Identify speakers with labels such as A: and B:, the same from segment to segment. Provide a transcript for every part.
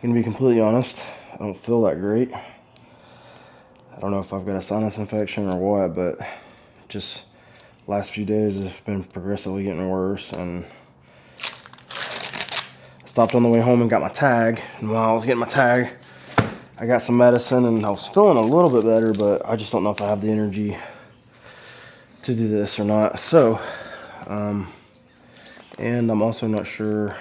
A: Gonna be completely honest, I don't feel that great. I don't know if I've got a sinus infection or what, but just last few days have been progressively getting worse, and I stopped on the way home and got my tag, and while I was getting my tag, I got some medicine and I was feeling a little bit better, but I just don't know if I have the energy to do this or not. So, and I'm also not sure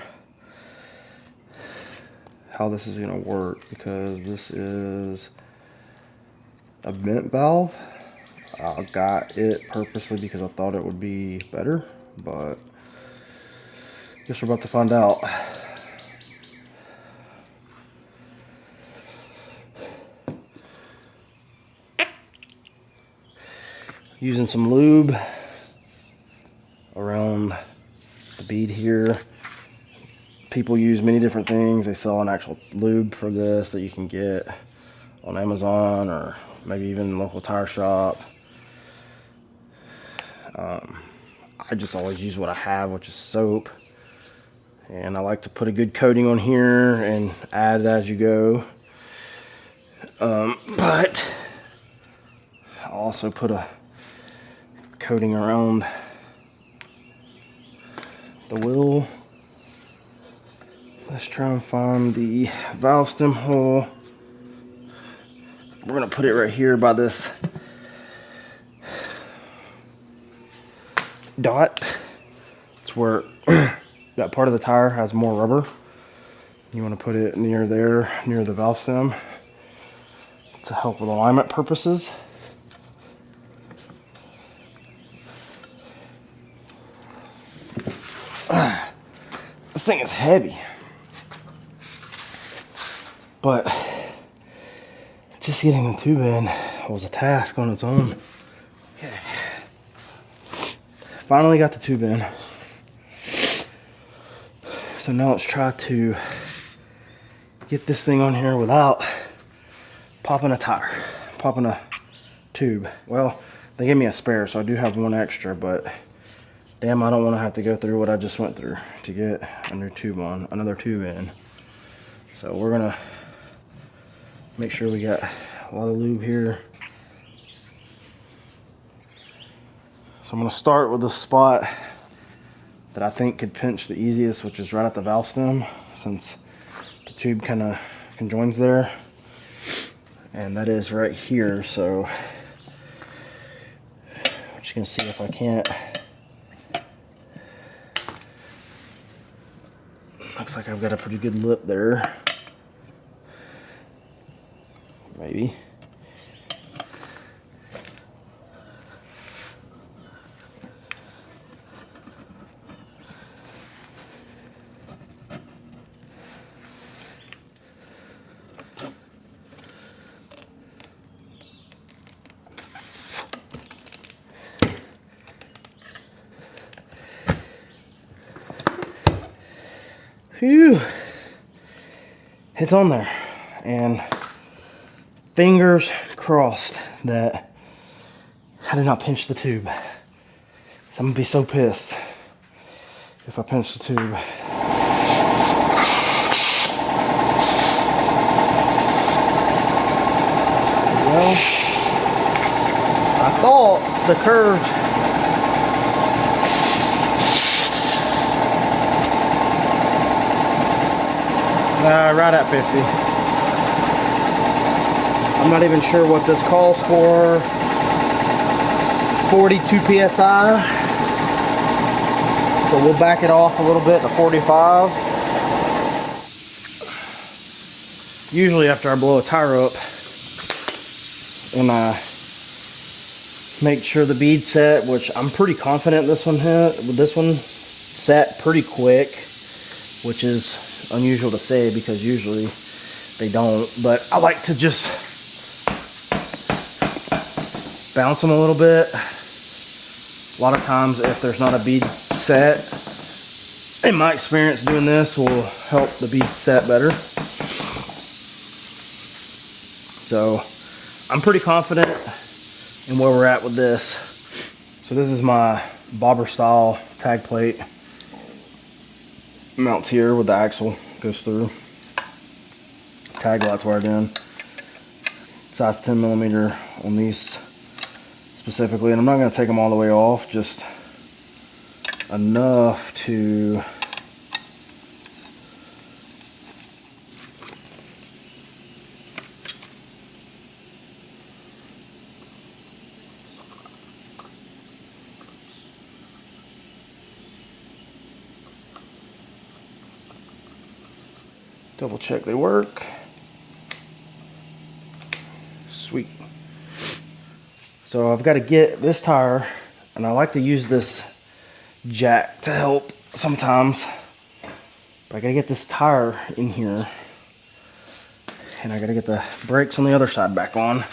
A: how this is gonna work, because this is a vent valve. I got it purposely because I thought it would be better, but I guess we're about to find out. Using some lube around the bead here. People use many different things. They sell an actual lube for this that you can get on Amazon or maybe even local tire shop. I just always use what I have, which is soap. And I like to put a good coating on here and add it as you go. But I'll also put a coating around the wheel. Let's try and find the valve stem hole. We're gonna put it right here by this dot. It's where that part of the tire has more rubber. You want to put it near there, near the valve stem, to help with alignment purposes. This thing is heavy, but just getting the tube in was a task on its own. Okay. Finally got the tube in. So now let's try to get this thing on here without popping a tire, popping a tube. Well, they gave me a spare, so I do have one extra, but damn, I don't want to have to go through what I just went through to get another tube in. So we're gonna make sure we got a lot of lube here. So I'm gonna start with the spot that I think could pinch the easiest, which is right at the valve stem, since the tube kind of conjoins there, and that is right here. So I'm just gonna see if I can't. Looks like I've got a pretty good lip there. Maybe. Phew. It's on there, and fingers crossed that I did not pinch the tube. So I'm gonna be so pissed if I pinch the tube. Well, I thought the curve right at 50. I'm not even sure what this calls for. 42 psi. So we'll back it off a little bit to 45. Usually after I blow a tire up and I make sure the bead set, which I'm pretty confident this one set pretty quick, which is unusual to say because usually they don't, but I like to just bounce them a little bit. A lot of times if there's not a bead set, in my experience doing this will help the bead set better. So I'm pretty confident in where we're at with this. So this is my bobber style tag plate. Mounts here with the axle goes through. tag lights wired in. Size 10 millimeter on these specifically, and I'm not going to take them all the way off, just enough to double check they work. Sweet. So I've got to get this tire, and I like to use this jack to help sometimes, but I gotta get this tire in here, and I gotta get the brakes on the other side back on.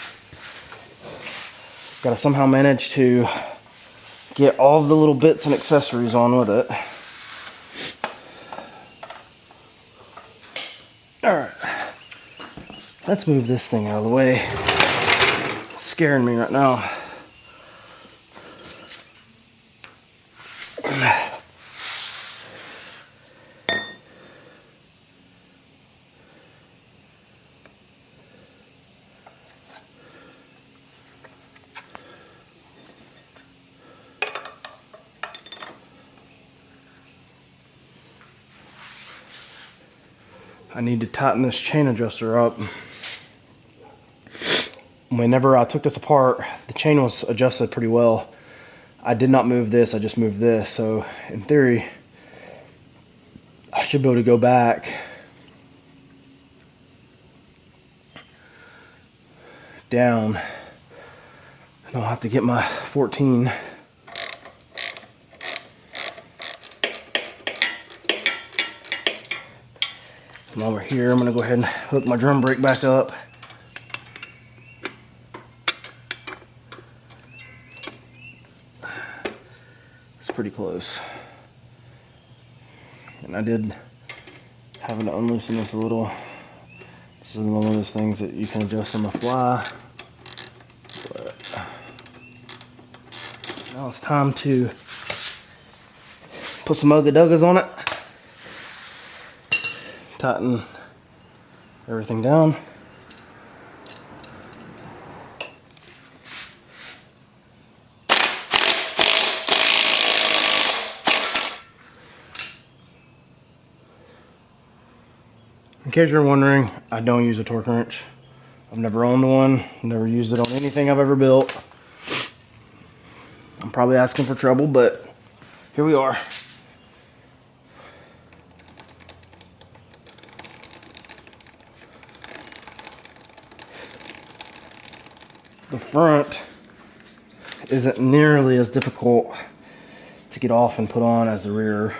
A: Gotta somehow manage to get all of the little bits and accessories on with it. Alright, let's move this thing out of the way. It's scaring me right now. I need to tighten this chain adjuster up. Whenever I took this apart, the chain was adjusted pretty well. I did not move this, I just moved this. So in theory, I should be able to go back down, and I'll have to get my 14. And while we're here, I'm gonna go ahead and hook my drum brake back up. It's pretty close. And I did have to unloosen this a little. This is one of those things that you can adjust on the fly. But now it's time to put some ugga-duggas on it. Tighten everything down. In case you're wondering, I don't use a torque wrench. I've never owned one, never used it on anything I've ever built. I'm probably asking for trouble, but here we are. The front isn't nearly as difficult to get off and put on as the rear.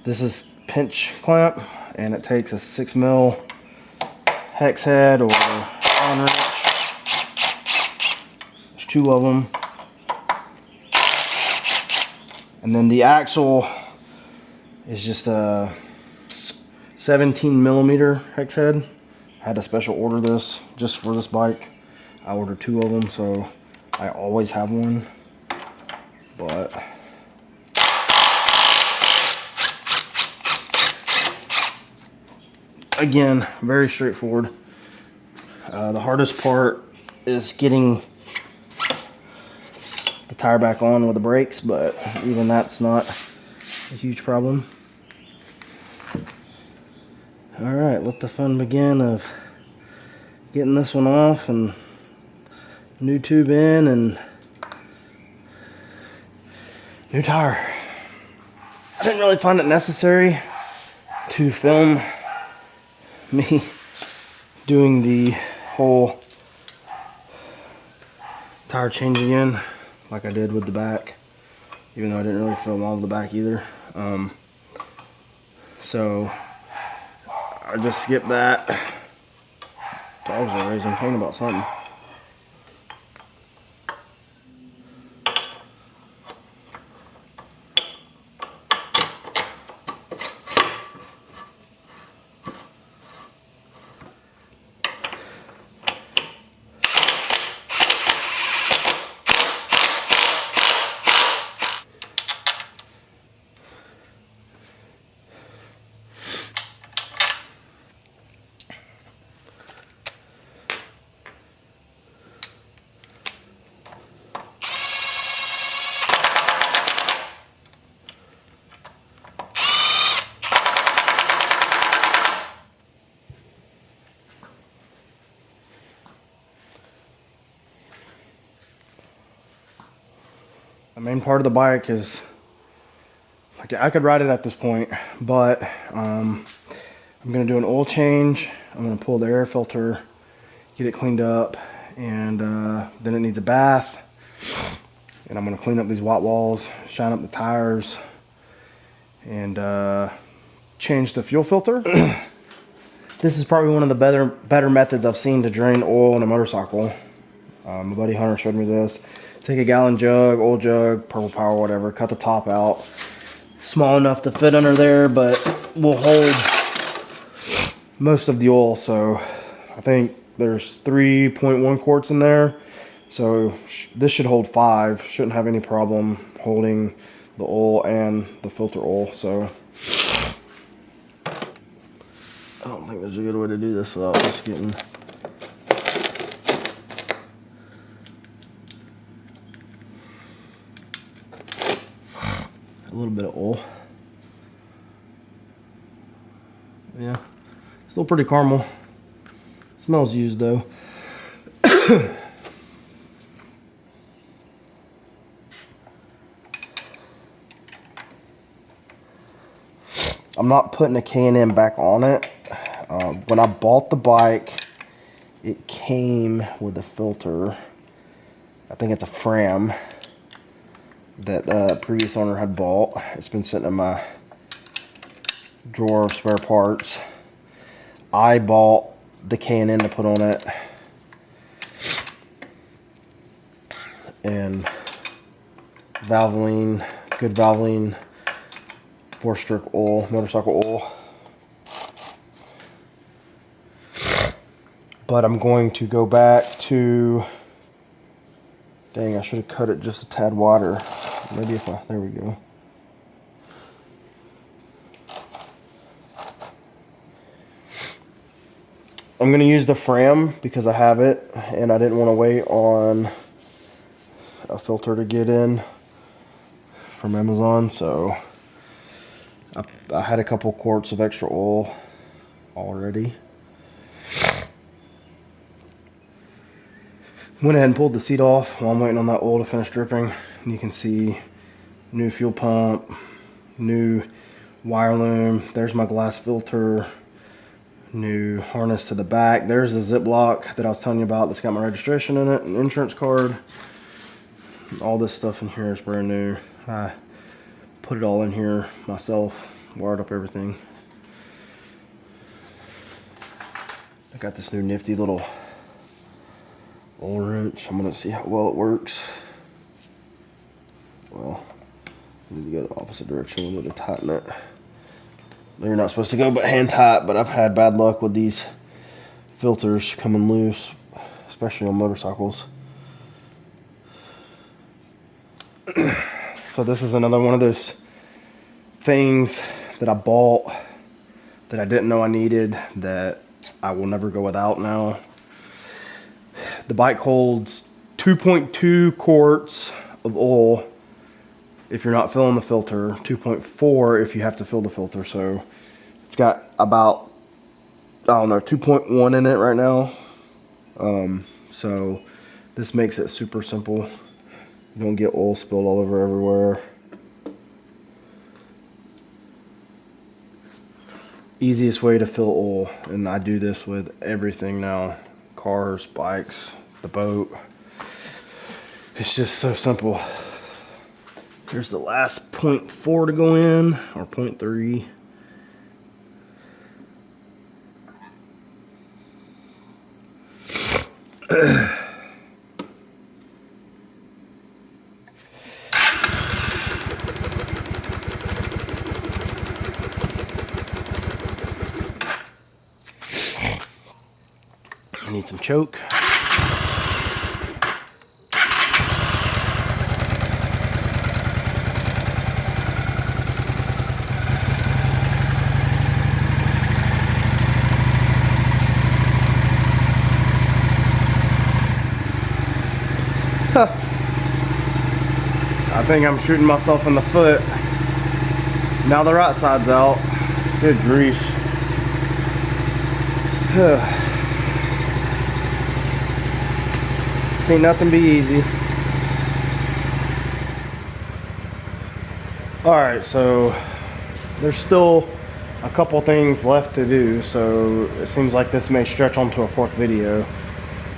A: This is pinch clamp, and it takes a 6mm hex head or Allen wrench. There's 2 of them. And then the axle is just a 17mm hex head. I had to special order this just for this bike. I ordered 2 of them, so I always have one. But again, very straightforward. The hardest part is getting the tire back on with the brakes, but even that's not a huge problem. Alright, let the fun begin of getting this one off and new tube in and new tire. I didn't really find it necessary to film me doing the whole tire change again like I did with the back, even though I didn't really film all of the back either. So I just skipped that. Dogs are raising pain about something. The main part of the bike is, I could ride it at this point, but I'm gonna do an oil change. I'm gonna pull the air filter, get it cleaned up, and then it needs a bath. And I'm gonna clean up these white walls, shine up the tires, and change the fuel filter. This is probably one of the better methods I've seen to drain oil in a motorcycle. My buddy Hunter showed me this. Take a gallon jug, oil jug, Purple Power, whatever, cut the top out. Small enough to fit under there, but will hold most of the oil. So I think there's 3.1 quarts in there. So this should hold 5. Shouldn't have any problem holding the oil and the filter oil. So I don't think there's a good way to do this without just getting a little bit of oil. Yeah, still pretty caramel. Smells used though. I'm not putting a K&N back on it. When I bought the bike, it came with a filter. I think it's a Fram that the previous owner had bought. It's been sitting in my drawer of spare parts. I bought the K&N to put on it, and Valvoline, good Valvoline 4-stroke oil, motorcycle oil. But I'm going to go back to, dang, I should have cut it just a tad wider. Maybe if I, there we go. I'm going to use the Fram because I have it, and I didn't want to wait on a filter to get in from Amazon. So I had a couple quarts of extra oil already. Went ahead and pulled the seat off while I'm waiting on that oil to finish dripping. And you can see new fuel pump, new wire loom. There's my glass filter, new harness to the back. There's the Ziploc that I was telling you about that's got my registration in it, an insurance card. All this stuff in here is brand new. I put it all in here myself, wired up everything. I got this new nifty little oil wrench. I'm gonna see how well it works. Well, I need to go the opposite direction a little to tighten it. They're not supposed to go but hand tight, but I've had bad luck with these filters coming loose, especially on motorcycles. So this is another one of those things that I bought that I didn't know I needed, that I will never go without now. The bike holds 2.2 quarts of oil if you're not filling the filter, 2.4 if you have to fill the filter. So it's got about, I don't know, 2.1 in it right now. So this makes it super simple. You don't get oil spilled all over everywhere. Easiest way to fill oil, and I do this with everything now. Cars, bikes, the boat. It's just so simple. Here's the last 0.4 to go in, or 0.3. I need some choke. I think I'm shooting myself in the foot. Now the right side's out. Good grief. Ain't nothing be easy. All right, so there's still a couple things left to do, so it seems like this may stretch onto a fourth video.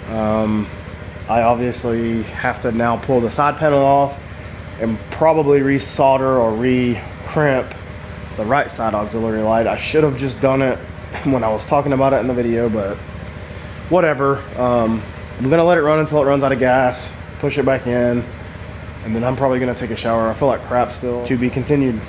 A: I obviously have to now pull the side panel off and probably re-solder or re-crimp the right side auxiliary light. I should have just done it when I was talking about it in the video, but whatever. I'm gonna let it run until it runs out of gas, push it back in, and then I'm probably gonna take a shower. I feel like crap still. To be continued.